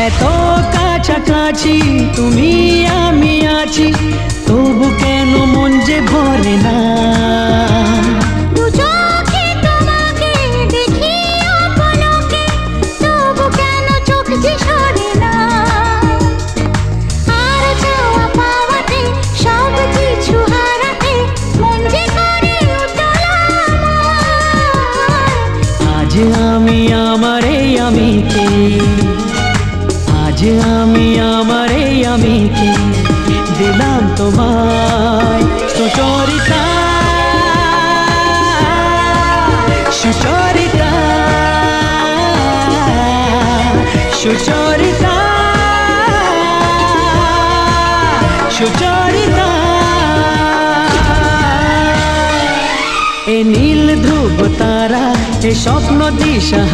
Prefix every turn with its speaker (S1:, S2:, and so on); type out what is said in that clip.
S1: এত কাছাকাছি তুমি আমি আছি, তবু কেন মন যে ভরে না। আজ আমি আমারে আমিকে, আজ আমি আমারে আমিকে দিলাম তোমায় সুচরিতা, সুচরিতা, সুচরিতা, সুচরিতা। এ নীল ধ্রুব তারা, এ স্বপ্ন দিশা।